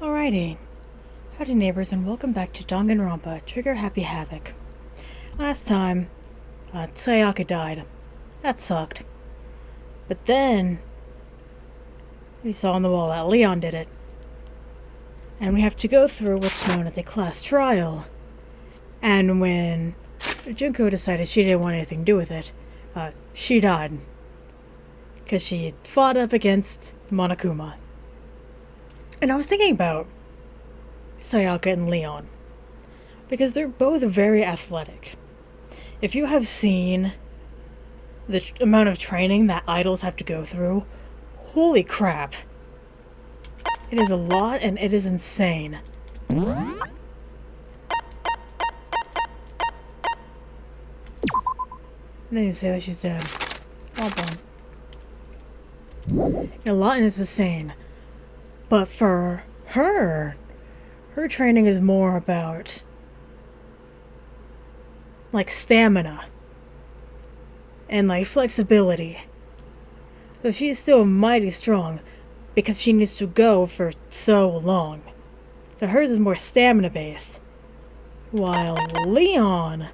Alrighty. Howdy Neighbors, and welcome back to Danganronpa, Trigger Happy Havoc. Last time, Sayaka died. That sucked. But then, we saw on the wall that Leon did it. And we have to go through what's known as a class trial. And when Junko decided she didn't want anything to do with it, she died. Because she fought up against Monokuma. And I was thinking about Sayaka and Leon, because they're both very athletic. If you have seen the amount of training that idols have to go through, holy crap. It is a lot and it is insane. I didn't even say that she's dead. Womp womp. A lot and it's insane. But for her training is more about, like, stamina and, like, flexibility. So she's still mighty strong because she needs to go for so long. So hers is more stamina based. While Leon,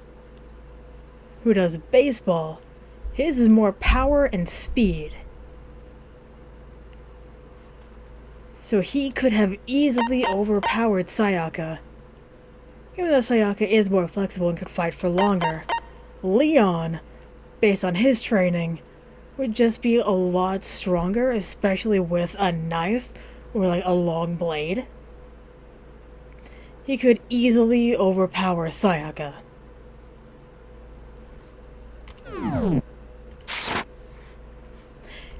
who does baseball, his is more power and speed. So he could have easily overpowered Sayaka. Even though Sayaka is more flexible and could fight for longer, Leon, based on his training, would just be a lot stronger, especially with a knife or like a long blade. He could easily overpower Sayaka.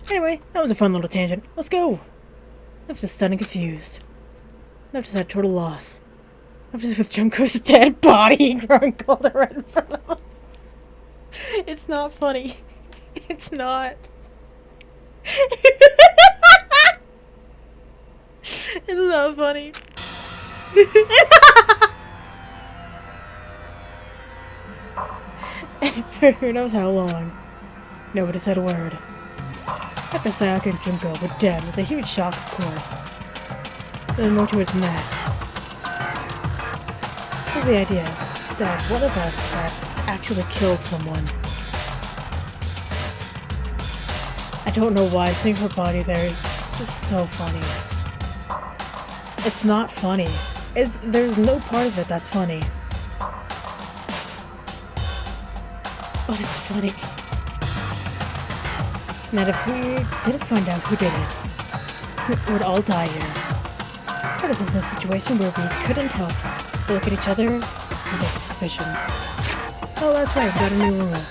Anyway, that was a fun little tangent. Let's go! I'm just stunned and confused. I'm just at a total loss. I'm just with Junko's dead body growing colder right in front of him. It's not funny. It's not. It's not funny. For who knows how long. Nobody said a word. That the Sayaka and Junko were dead was a huge shock, of course. There's more to it than that. So the idea that one of us had actually killed someone. I don't know why seeing her body there is just so funny. It's not funny. There's no part of it that's funny. But it's funny. That if we didn't find out who did it, we would all die here. What is this a situation where we couldn't help but look at each other without suspicion? Oh, that's right, we got a new rule.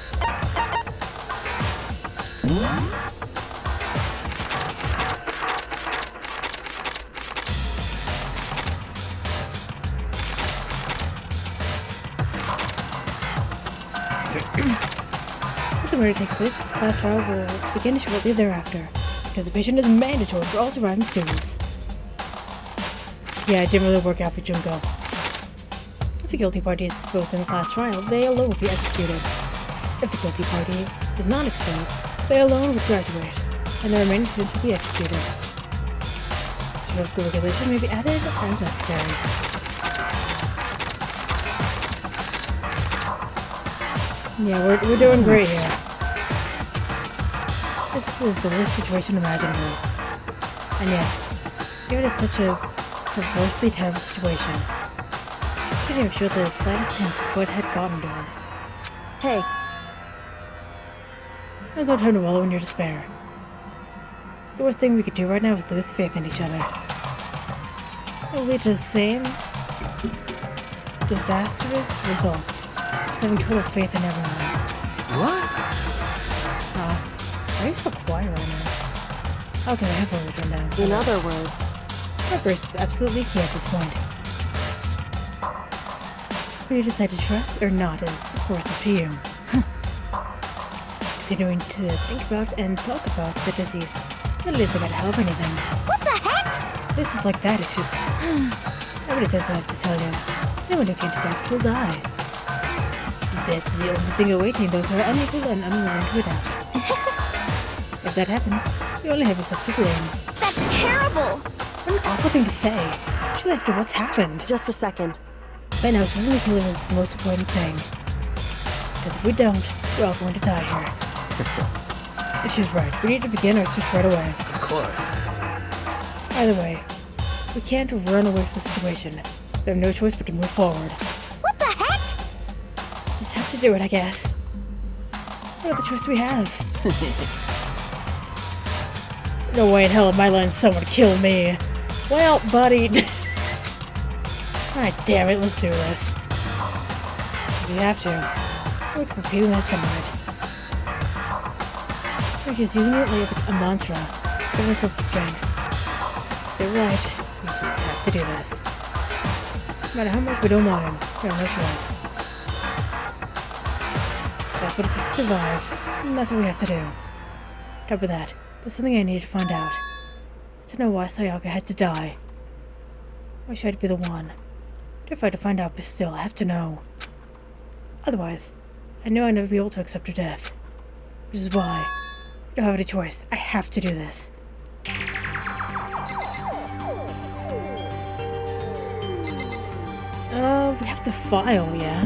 This is where it takes place. The class trial will begin shortly thereafter. Participation is mandatory for all surviving students. Yeah, it didn't really work out for Junko. If the guilty party is exposed in the class trial, they alone will be executed. If the guilty party is not exposed, they alone will graduate, and the remaining students will be executed. Additional school regulation may be added as necessary. Yeah, we're doing great here. This is the worst situation imaginable. And yet, given it's such a perversely terrible situation, I couldn't even show the slightest hint of what had gotten to her. Hey! There's no time to wallow in your despair. The worst thing we could do right now is lose faith in each other. It will lead to the same disastrous results. Having total faith in everyone. What? Why are you so quiet right now? Okay, I have already turned down. In other words, Preparation is absolutely key at this point. Whether you decide to trust or not is, of course, up to you. Continuing to think about and talk about the disease. It isn't gonna help anything. what the heck? This stuff like that is just... Nobody does what I have to tell you. Anyone who came to death will die. That's the only thing awaiting those who are unable and unwilling to adapt. If that happens, you only have yourself to blame. That's terrible! What an awful thing to say. Especially after what's happened. Just a second. Right now, really healing is the most important thing. Because if we don't, we're all going to die here. She's right. We need to begin our search right away. Of course. Either way, we can't run away from the situation. We have no choice but to move forward. What the heck? Just have to do it, I guess. What other choice do we have? No way in hell am I letting someone kill me. Well, buddy. Alright, damn it, let's do this. We have to. We're repeating that somewhere. We're just using it like a mantra. Give ourselves the strength. You're right. We just have to do this. No matter how much we don't want him, we have no choice. That's what it is to survive, and that's what we have to do. On top of that, there's something I need to find out. To know why Sayaka had to die. Why should I be the one? Terrified to find out, but still, I have to know. Otherwise, I know I'd never be able to accept her death. Which is why I don't have any choice. I have to do this. We have the file, yeah?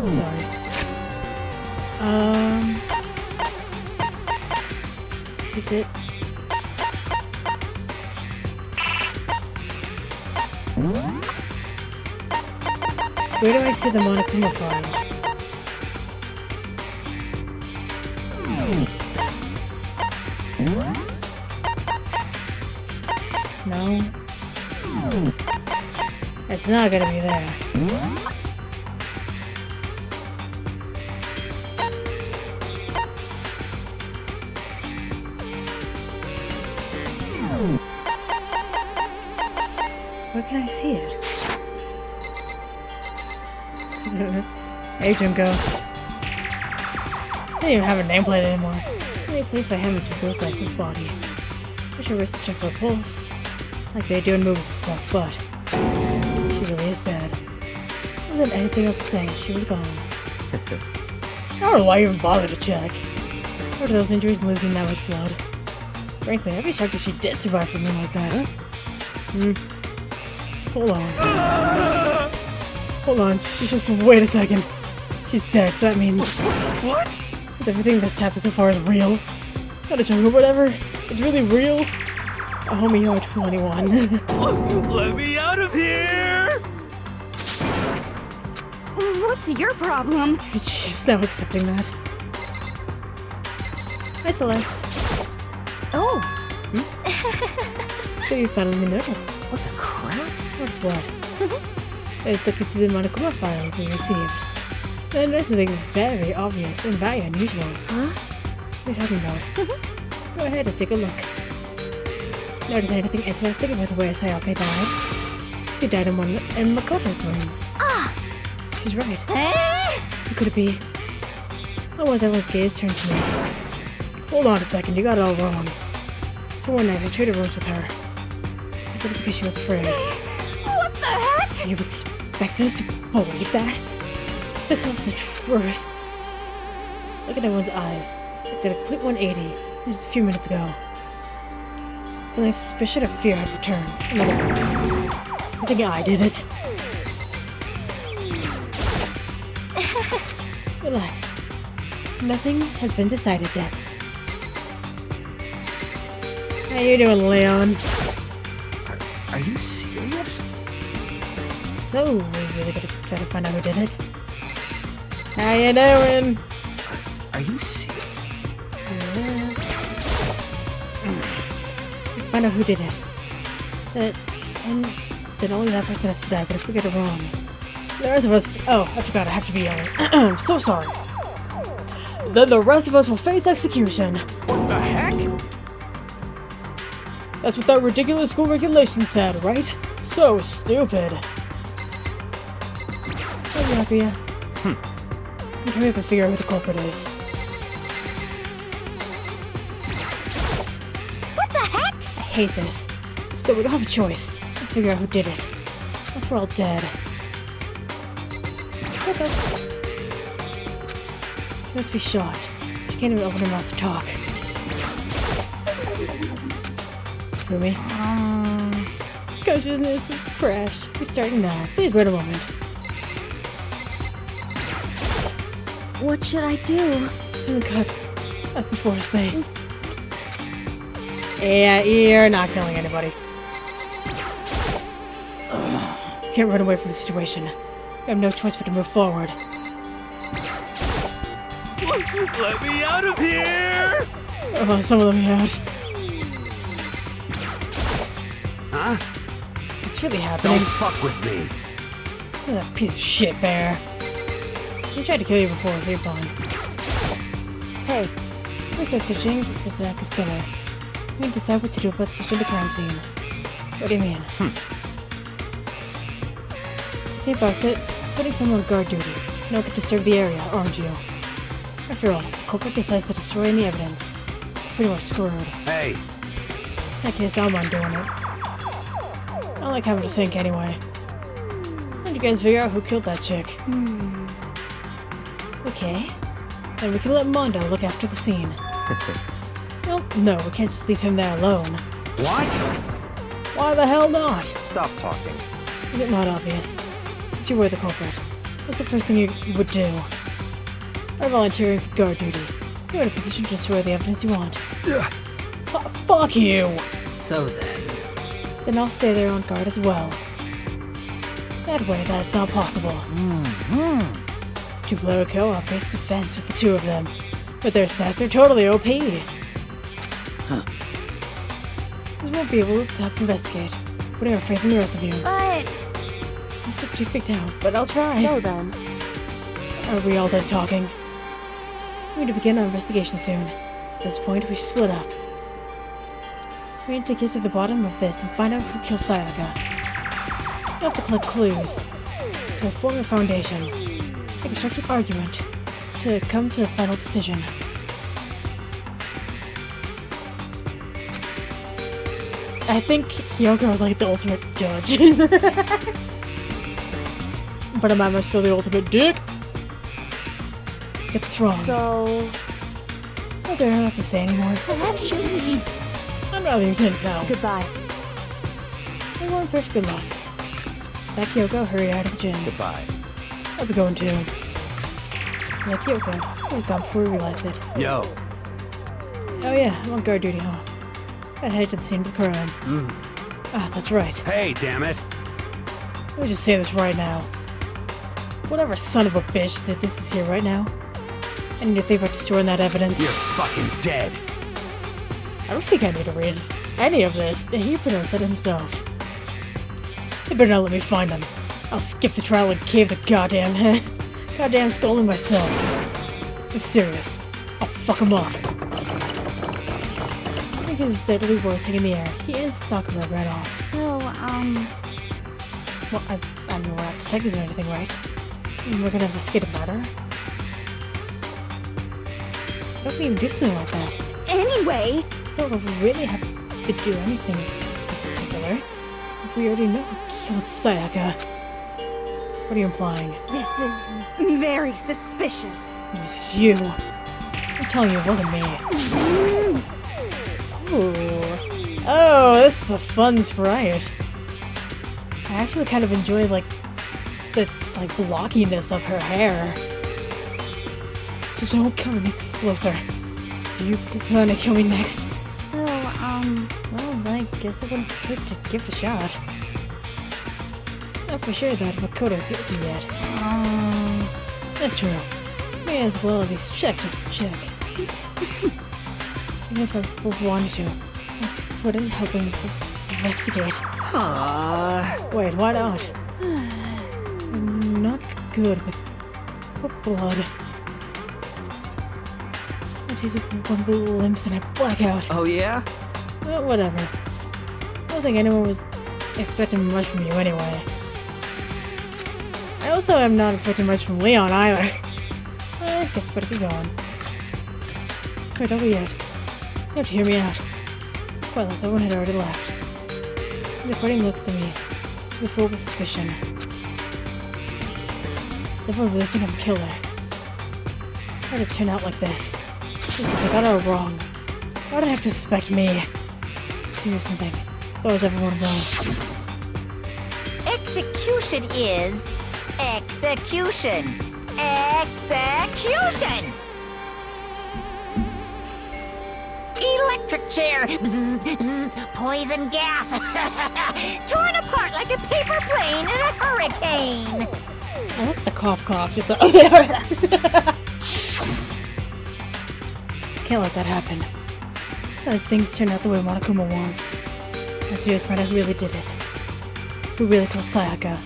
Sorry. Is it? Where do I see the Monokuma file? No. It's not gonna be there. Where can I see it? Hey, Junko. I don't even have a nameplate anymore. Only placed by him to Girl's lifeless body. I should risk to check for a pulse, like they do in movies and stuff, but she really is dead. There wasn't anything else to say. She was gone. I don't know why I even bothered to check. What are those injuries and losing that much blood? Frankly, I'd be shocked if she did survive something like that. Hold on. Hold on, she's just wait a second. She's dead, so that means What? everything that's happened so far is real. Not a joke or whatever. It's really real. A homie, you're 21. Let me out of here! What's your problem? It's just now accepting that. Hi, Celeste. Oh, So you finally noticed. What the crap? Notice what? I was looking through the Monokuma file we received. I noticed something very obvious and very unusual. huh? What are you talking about? Go ahead and take a look. Notice anything interesting about the way Sayaka died? She died in Makoto's room. Ah! She's right. Eh? Who could it be? Almost everyone's gaze turned to me. Hold on a second, you got it all wrong. For one night, I traded rooms with her. I did it because she was afraid. What the heck? You expect us to believe that? This was the truth. Look at everyone's eyes. It did a complete 180 just a few minutes ago. Feeling suspicion of fear had returned. In other words, I think I did it. Relax. Nothing has been decided yet. How you doing, Leon? Are you serious? So, we really gonna try to find out who did it? How you doing? Are you serious? Find out who did it. And then only that person has to die, but if we get it wrong, the rest of us... Oh, I forgot, I have to be yelling. I'm so sorry. Then the rest of us will face execution. What the heck? That's what that ridiculous school regulation said, right? So stupid. I'll be happy. And hurry up and figure out who the culprit is. What the heck? I hate this. Still, we don't have a choice. We'll figure out who did it. Else we're all dead. Okay. She must be shocked. She can't even open her mouth to talk. Fumi? Consciousness has crashed. Restarting now. Please wait a moment. What should I do? Oh god. Not before us, they. Yeah, you're not killing anybody. You can't run away from the situation. You have no choice but to move forward. Let me out of here! Oh, someone let me out. Huh? It's really happening. Don't fuck with me. You're that piece of shit, bear. We tried to kill you before, so you're fine. Hey, we start searching for Sayaka's killer. We need to decide what to do about searching the crime scene. What do you mean? Think about it. Putting someone on guard duty. No one to serve the area, aren't you? After all, if the culprit decides to destroy any evidence, pretty much screwed. Hey, In that case, I'm on doing it. I don't like having to think anyway. How did you guys figure out who killed that chick? Okay. Then we can let Mondo look after the scene. Well, no, we can't just leave him there alone. what? Why the hell not? Stop talking. Is it not obvious? If you were the culprit, what's the first thing you would do? By volunteering for guard duty, you're in a position to destroy the evidence you want. Fuck you! So then... Then I'll stay there on guard as well. That way, that's not possible. To blow a co-op face to fence with the two of them. With their stats, they're totally OP. This won't be able to help investigate. Putting our faith in the rest of you. But... I'm still pretty freaked out, but I'll try. So then... Are we all done talking? We need to begin our investigation soon. At this point, we should split up. We need to get to the bottom of this and find out who killed Sayaka. We have to collect clues to form a foundation, a constructive argument, to come to the final decision. I think Hyoko is like the ultimate judge. But am I still the ultimate dick? Get this wrong. So... I don't have to say anymore. Perhaps you... I'd rather you didn't know. Goodbye. Everyone, first good luck. That Kyoko, hurry out of the gym. Goodbye. I'll be going too. Yeah, Kyoko. He was gone before we realized it. Yo. Oh yeah, I'm on guard duty, huh? Gotta head to the scene of the crime. Ah, that's right. Hey, damn it. Let me just say this right now. Whatever son of a bitch did this is here right now. I need to think about destroying that evidence. You're fucking dead. I don't think I need to read any of this. He pretty much said it himself. They better not let me find him. I'll skip the trial and cave the goddamn scolding myself. I'm serious. I'll fuck him up. I think his deadly words hang in the air. He is Sakura right off. So, Well, I mean, we're not detectives or anything, right? And we're gonna investigate a murder? How can we even do something like that? Anyway... We don't really have to do anything in particular. We already know who killed Sayaka. What are you implying? This is very suspicious. It was you. I'm telling you, it wasn't me. Ooh. Oh, that's the fun sprite. I actually kind of enjoy, like, the, blockiness of her hair. Just don't come any closer. You gonna kill me next? So, Well, I guess it wouldn't hurt to give it a shot. Not for sure that Makoto's guilty yet. That's true. May as well at least check just to check. Even if I wanted to, I wouldn't help him investigate. Wait, why not? I'm not good with blood. I tasted one little glimpse and I black out. Oh, yeah? Well, whatever. I don't think anyone was expecting much from you anyway. I also am not expecting much from Leon either. I guess better keep going. Wait, don't be yet. You have to hear me out. Pointless, everyone had already left. The party looks to me, so full of suspicion. Everyone really think I'm a killer. How did it turn out like this? Just like I got it all wrong. Why do they have to suspect me? Here's something. Thought was everyone wrong. Execution is execution. Execution! Electric chair. Bzz, bzz, poison gas. Torn apart like a paper plane in a hurricane. I like the cough, just like... Can't let that happen. Can't let things turn out the way Monokuma wants. I have to just find out who really did it. Who really killed Sayaka.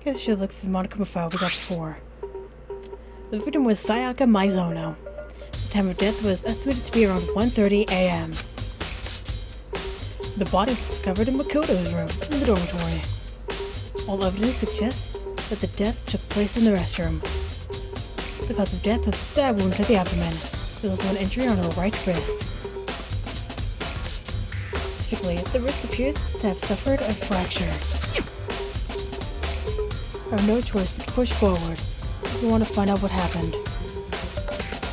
Guess I should look through the Monokuma file we got before. The victim was Sayaka Maizono. The time of death was estimated to be around 1:30 a.m. The body was discovered in Makoto's room, in the dormitory. All evidence suggests that the death took place in the restroom. The cause of death was a stab wound to the abdomen. There was also an injury on her right wrist. Specifically, the wrist appears to have suffered a fracture. I have no choice but to push forward if we want to find out what happened.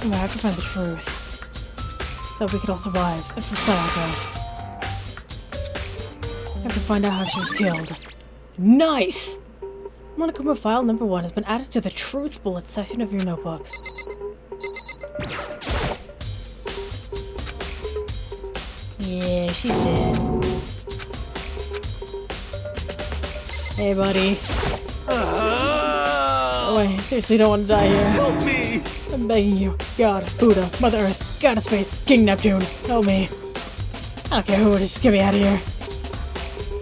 And we have to find the truth. That we could all survive, and for Sayaka. I have to find out how she was killed. Nice! Monokuma file number 1 has been added to the truth bullet section of your notebook. Yeah, she did. Hey, buddy. Oh, I seriously don't want to die here. Help me! I'm begging you. God, Buddha, Mother Earth, God of Space, King Neptune, help me. I don't care who it is, just get me out of here.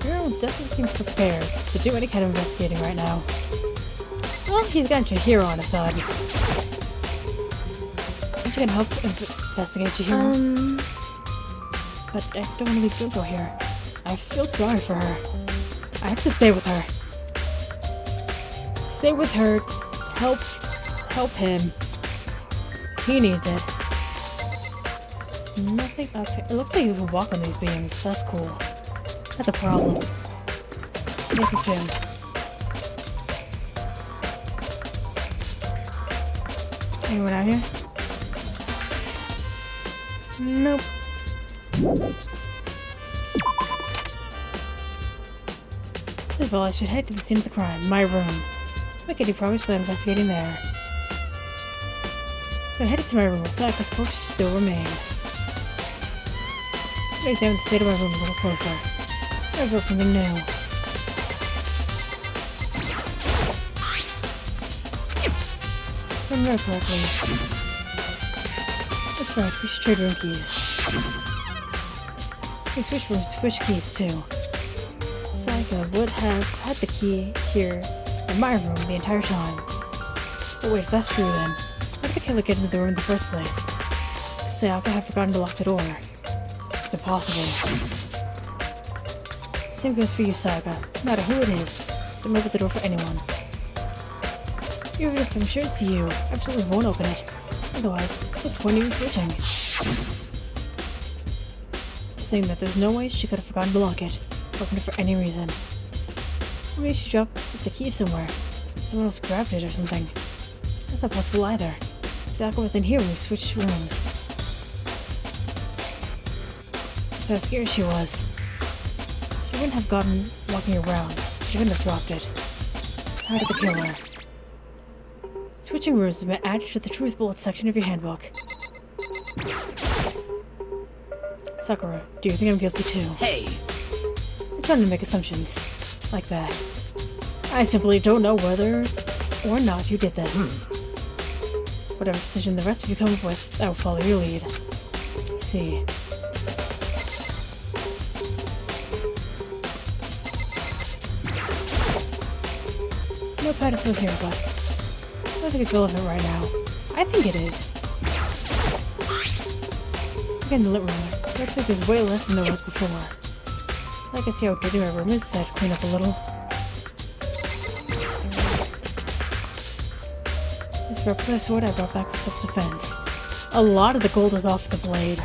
Hero doesn't seem prepared to do any kind of investigating right now. Well, he's got Chihiro on his side. Aren't you gonna help investigate Chihiro? But I don't want to leave Junko here. I feel sorry for her. I have to stay with her. Stay with her. Help him. He needs it. Nothing up here. It looks like you can walk on these beams. That's cool. That's a problem. Make the gym. Anyone out here? Nope. First of all, I should head to the scene of the crime, my room. Make any progress without investigating there. So I headed to my room where Sayaka's corpse still remained. I examined the state of my room a little closer. I revealed something new. If I remember correctly. That's right, we should trade room keys. We switched rooms to switch keys too. Sayaka would have had the key here in my room the entire time. But wait, if that's true then, how did the killer get into the room in the first place? Sayaka had forgotten to lock the door. It's impossible. Same goes for you, Sayaka. No matter who it is, don't open the door for anyone. Even if I'm sure it's you, I absolutely won't open it. Otherwise, what's the point of even switching? Saying that there's no way she could have forgotten to lock it, open it for any reason. Maybe she dropped the key somewhere. Someone else grabbed it or something. That's not possible either. Sayaka wasn't here when we switched rooms. How scared she was. She wouldn't have gotten walking around. She wouldn't have dropped it. How did the killer? Switching rooms has been added to the truth bullet section of your handbook. Sakura, do you think I'm guilty too? Hey! I'm trying to make assumptions. Like that. I simply don't know whether or not you did this. Whatever decision the rest of you come up with, I will follow your lead. See. No pedestal here, but I don't think it's relevant right now. I think it is. Again, the lit room. Looks like there's way less than there was before. I can see how dirty my room is, so I had to clean up a little. This replica sword I brought back for self-defense. A lot of the gold is off the blade.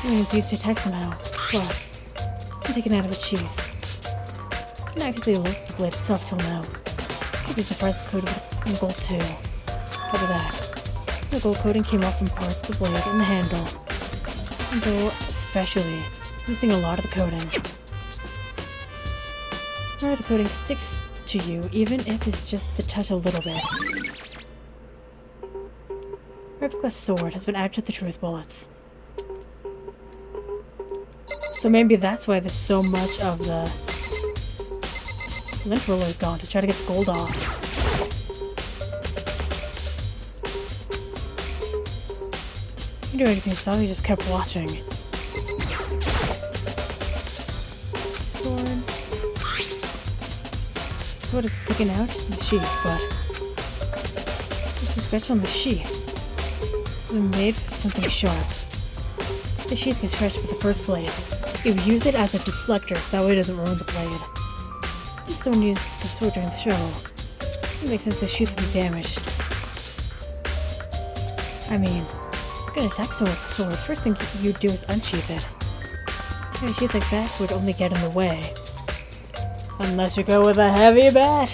It was used to attack somehow. Plus, I'm taken out of its sheath. I didn't actually look at the blade itself till now. It was the price coated in gold too. Cover that. The gold coating came off from parts of the blade and the handle. And though especially, using a lot of the coating. More of the coating sticks to you, even if it's just to touch a little bit. Replica sword has been added to the truth bullets. So maybe that's why there's so much of the lint roller is gone, to try to get the gold off. You didn't do anything, so you just kept watching. Sword. Sword is sticking out in the sheath, but there's a scratch on the sheath. It's been made for something sharp. The sheath gets stretched in the first place. You use it as a deflector, so that way it doesn't ruin the blade. If someone used the sword during the show, it makes sense the sheath would be damaged. I mean, if you're gonna attack someone with a sword, first thing you do is unsheath it. A sheath like that would only get in the way. Unless you go with a heavy bat!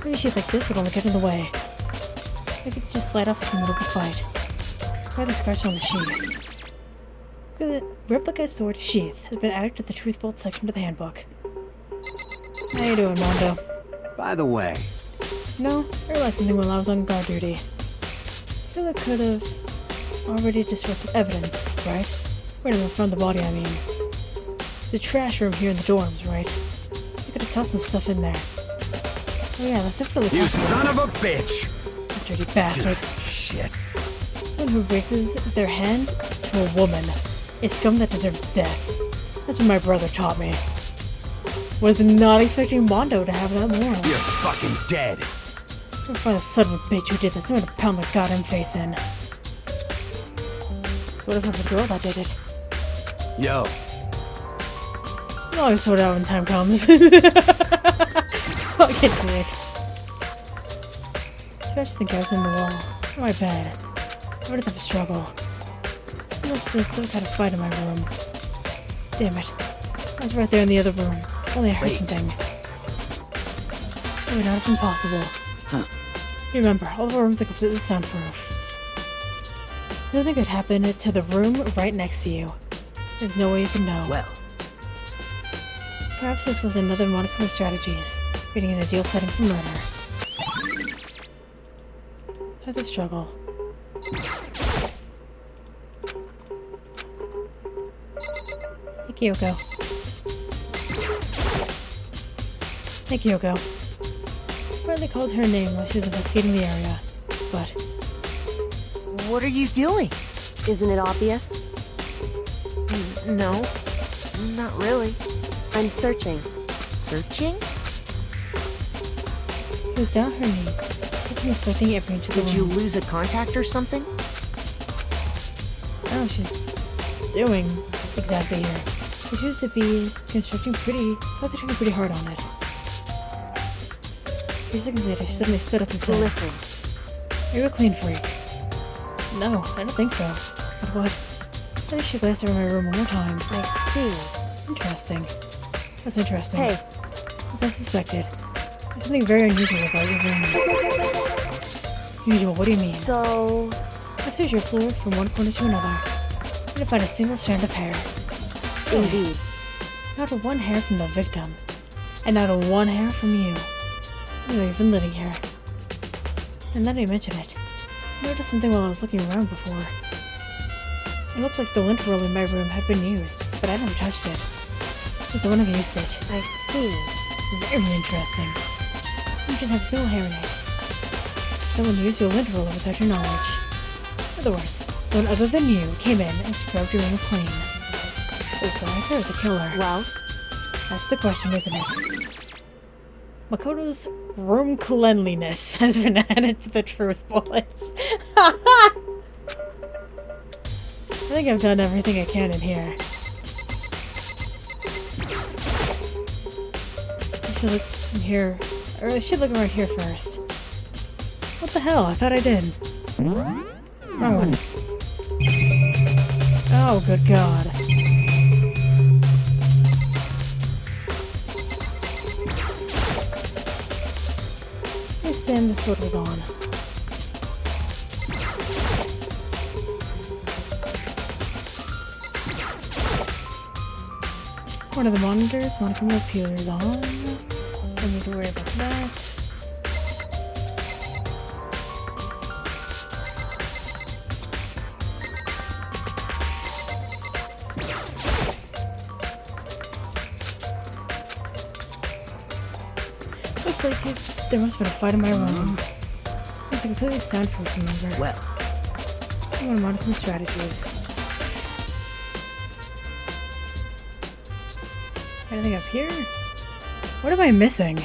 A sheath like this would only get in the way. It could just slide off in the middle of the fight. Try the scratch on the sheath. The replica sword sheath has been added to the truth bolt section of the handbook. How you doing, Mondo? By the way, No, I realized something while I was on guard duty. I feel I could have already destroyed some evidence, right? Right in front of the body, I mean. There's a trash room here in the dorms, right? I could have tossed some stuff in there. Oh yeah, that's definitely you possible. son of a bitch! You dirty bastard. Shit. Someone who raises their hand to a woman is scum that deserves death. That's what my brother taught me. Was not expecting Mondo to have that moral. You're fucking dead. I'm find the son of a bitch who did this. I'm gonna pound their goddamn face in. What if it was a girl that did it? Yo, I'll always sort it out when time comes. Fucking dick. Scratches and gaps in the wall. On my bed. I just have a struggle. There must have been some kind of fight in my room. Damn it. I was right there in the other room. Only I heard Wait. something. It would not have been possible. Huh. Remember, all of our rooms are completely soundproof. Nothing could happen to the room right next to you. There's no way you can know. well, Perhaps this was another one of her strategies, creating an ideal setting for murder. How's the struggle? Hey, Kyoko. Hey, Kyoko. Partly called her name while she was investigating the area, but What are you doing? Isn't it obvious? No, not really. I'm searching. Searching? she was down on her knees, looking inspecting every inch of the Did you room. lose a contact or something? I don't know what she's doing exactly here. She seems to be concentrating pretty hard on it. A few seconds later, she suddenly stood up and said, Listen, "Are you a clean freak?" No, I don't think so. But what? Then she glanced around my room one more time. I see. Interesting. That's interesting. Hey, As I suspected, there's something very unusual about your room. Usual, what do you mean? so... I searched your floor from one corner to another. I didn't find a single strand of hair. Indeed. Not a one hair from the victim. And not a one hair from you. You know you've been living here. And now that you mention it, I noticed something while I was looking around before. It looked like the lint roller in my room had been used, but I never touched it. So someone had used it. I see. Very interesting. You didn't have a single hair in it. Someone used your lint roller without your knowledge. In other words, someone other than you came in and scrubbed your room clean. So I heard the killer. Well, That's the question, isn't it? Makoto's room cleanliness has been added to the truth bullets. I think I've done everything I can in here. I should look in here, or I should look around here first. What the hell? I thought I did. Wrong one. Oh, good God. I assume the sword was on. One of the monitors, Monica appears on. Don't need to worry about that. Looks like there must have been a fight in my room. It's completely soundproof, remember? Well, One of Monica's strategies. Anything up here? What am I missing?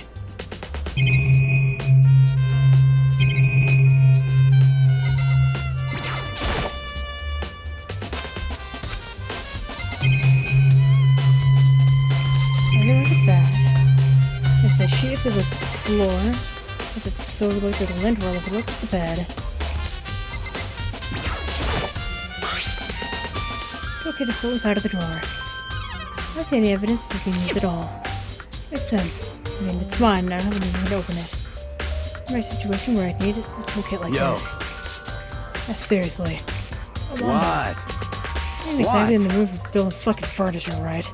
I never look at that. If the sheet is the floor, if it's so like the lint roll, if it looks at the bed. Okay, it's still inside of the drawer. I don't see any evidence of it being used at all. Makes sense. I mean, it's mine, I don't have any reason to open it. I'm in a situation where I'd need a toolkit like this. Seriously. what? I ain't exactly in the mood for building fucking furniture, right?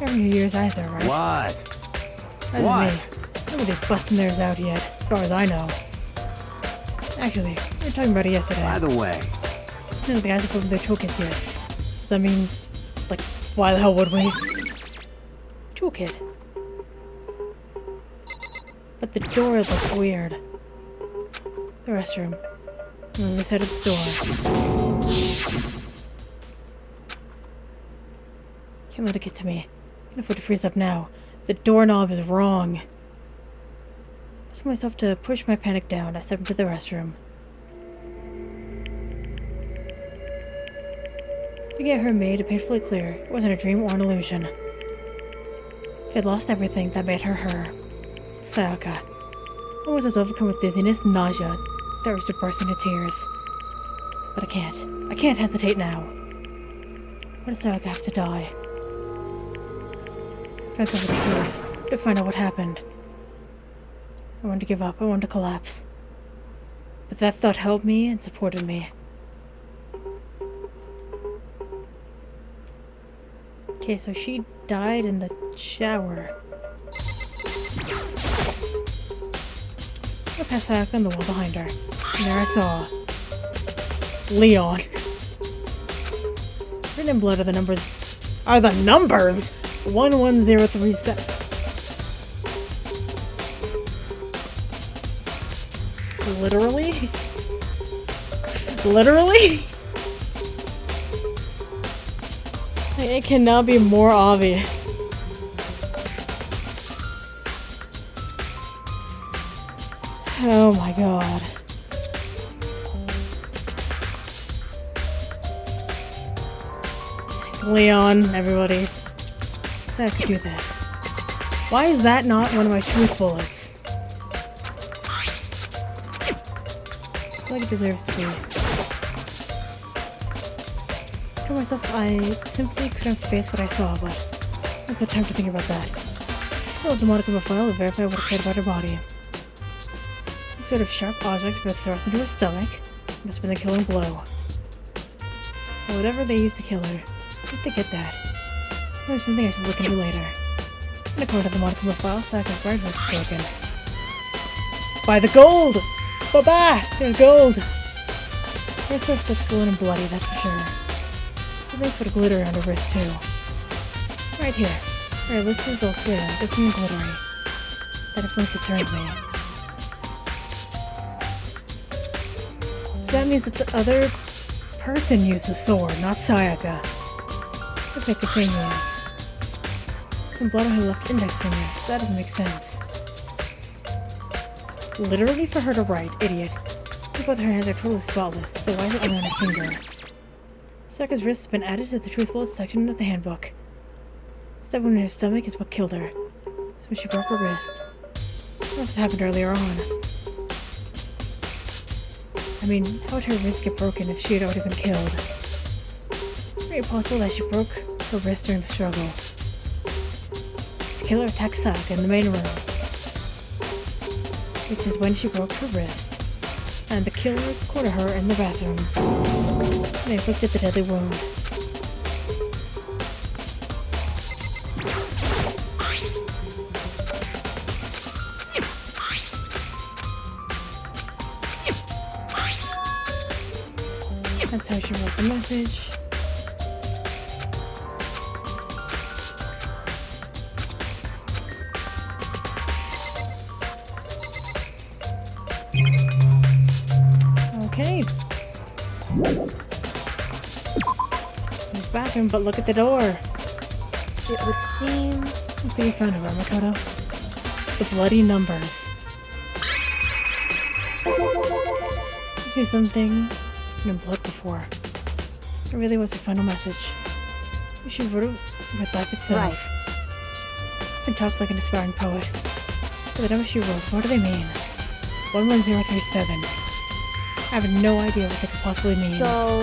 Every New Year's either, right? What? That's me. Nobody's busting theirs out yet, as far as I know. Actually, we were talking about it yesterday. By the way, None of the guys have opened their toolkits yet. Does that mean, like, why the hell would we? Toolkit. But the door looks weird. The restroom. And then this head of the store. Can't let it get to me. Can't afford to freeze up now. The doorknob is wrong. I told myself to push my panic down. I stepped into the restroom. To get her made it painfully clear, it wasn't a dream or an illusion. She had lost everything that made her her. Sayaka. I was overcome with dizziness, nausea, the urge to burst into tears. But I can't. I can't hesitate now. Why does Sayaka have to die? I gotta cover the truth. To find out what happened. I wanted to give up. I wanted to collapse. But that thought held me and supported me. Okay, so she died in the shower. I passed Sayaka on the wall behind her. And there I saw Leon. Written in blood are the numbers. 11037. Literally? Literally? It cannot be more obvious. Oh my god. It's Leon, everybody. So I could do this. Why is that not one of my truth bullets? I feel like it deserves to be. I told myself I simply couldn't face what I saw, but that's no time to think about that. I pulled the Monica file to verify what it said about her body. These sort of sharp objects were thrust into her stomach. It must have been the killing blow. Or whatever they used to kill her. Where'd they get that? There's something I should look into later. And according to the Monica file, Sayaka's right wrist is broken. Buy the gold! Bye-bye! There's gold! Her wrist looks swollen and bloody, that's for sure. There's a nice bit of glitter on her wrist, too. Right here. Her wrist is elsewhere, there's something glittery. That definitely concerns me. So that means that the other person used the sword, not Sayaka. What may concern me is some blood on her left index finger. That doesn't make sense. Literally for her to write, idiot. Both her hands are totally spotless, so why is it only on her finger? Sayaka's wrist has been added to the truth bullet section of the handbook. That wound in her stomach is what killed her. So when she broke her wrist. That must have happened earlier on. I mean, how would her wrist get broken if she had already been killed? Very possible that she broke her wrist during the struggle. The killer attacked Sayaka in the main room, which is when she broke her wrist, and the killer cornered her in the bathroom and inflicted the deadly wound. That's how she wrote the message. Okay. There's the bathroom, but look at the door. It would seem... Looks like you found it, right, Makoto? The bloody numbers. You see something in blood before. It really was her final message. She wrote it with life itself. Right. Often talked like an aspiring poet. But the numbers she wrote, what do they mean? 11037. I have no idea what they could possibly mean. So...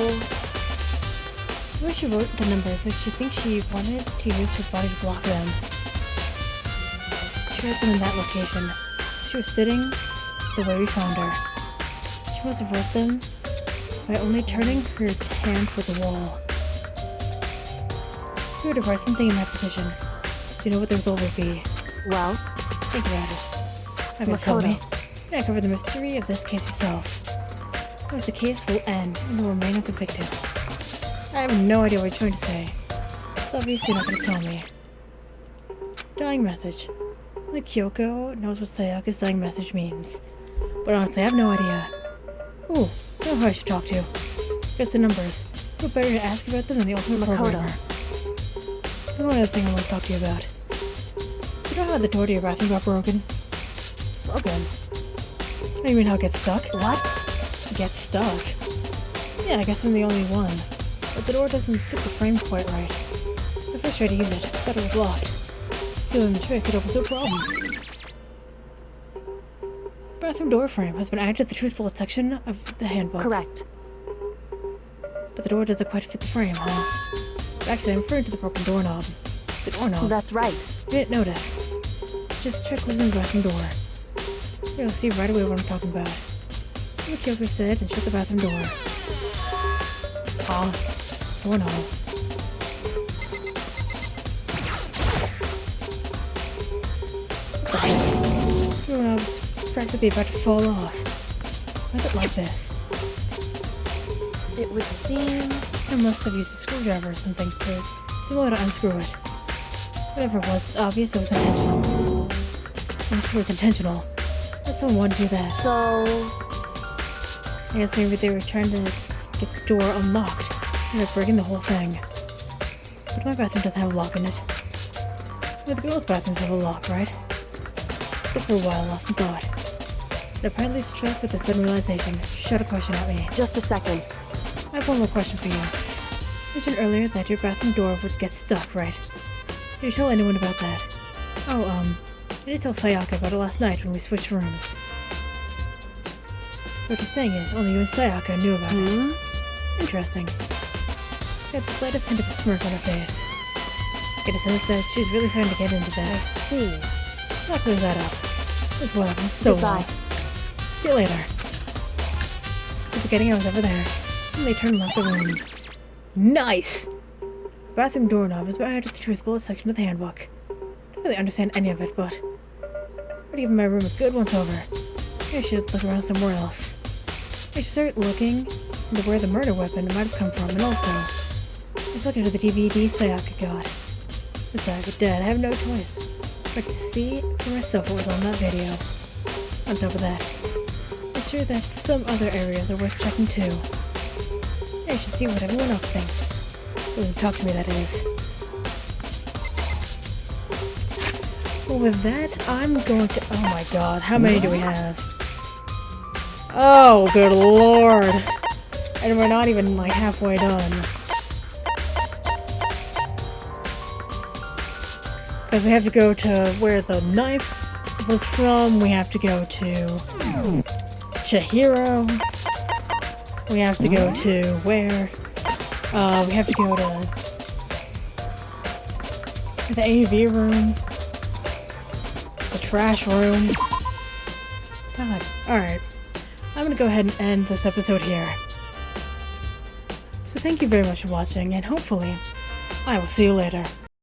When she wrote the numbers, makes you think she wanted to use her body to block them. She wrote them in that location. She was sitting the way we found her. She must have wrote them by only turning her hand toward the wall. If you were to write something in that position, do you know what the result would be? Well, Think about it. Have you told me? You uncover the mystery of this case yourself. Otherwise the case will end and you will remain unconvicted. I have no idea what you're trying to say. It's obviously not going to tell me. Dying message. Only Kyoko knows what Sayaka's dying message means. But honestly, I have no idea. Ooh, I know who I should talk to. Just the numbers. Who better to ask about them than the ultimate programmer? One other thing I want to talk to you about. Do you know how the door to your bathroom got broken? Broken? Oh, you mean how it gets stuck? what? It gets stuck? Yeah, I guess I'm the only one. But the door doesn't fit the frame quite right. I first tried to use it, thought it was locked. Doing the trick, it opens no problem. Bathroom door frame has been added to the truth bullet section of the handbook. Correct. But the door doesn't quite fit the frame, huh? Actually, I'm referring to the broken doorknob. The doorknob. That's right. You didn't notice. Just try closing the bathroom door. You'll see right away what I'm talking about. Do what Kyoko said and shut the bathroom door. Doorknob. Doorknob's practically about to fall off. Why is it like this? It would seem... I must have used a screwdriver or something to similar to unscrew it. Whatever it was, it's obvious it was intentional. I'm sure it's intentional. But someone wanted to do that. So... I guess maybe they were trying to get the door unlocked. And they're breaking the whole thing. But my bathroom doesn't have a lock in it. Well, the girls' bathrooms have a lock, right? But for a while, lost in thought. But apparently struck with a sudden realization, she shot a question at me. Just a second. I have one more question for you. You mentioned earlier that your bathroom door would get stuck, right? Did you tell anyone about that? Oh, I did tell Sayaka about it last night when we switched rooms. What you're saying is, only you and Sayaka knew about it. Interesting. She had the slightest hint of a smirk on her face. I get a sense that she's really starting to get into I this. see. That clears that up. But whatever, I'm so Goodbye. lost. See you later. Keep forgetting I was over there. And they turned and left the room. Nice! The bathroom doorknob is added to the truth bullet section of the handbook. Don't really understand any of it, but I'm already giving my room a good once over. Maybe I should look around somewhere else. I should start looking into where the murder weapon might have come from, and also just look into the DVD Sayaka got. Since Sayaka dead, I have no choice but to see for myself what was on that video. On top of that, I'm sure that some other areas are worth checking too. I should see what everyone else thinks. Doesn't talk to me, that is. Well, with that, I'm going to... Oh my god, how many do we have? Oh, good lord! And we're not even, like, halfway done. Because we have to go to where the knife was from, we have to go to Chihiro, we have to go to where, we have to go to the AV room, the trash room. God, alright. I'm gonna go ahead and end this episode here. So thank you very much for watching, and hopefully, I will see you later.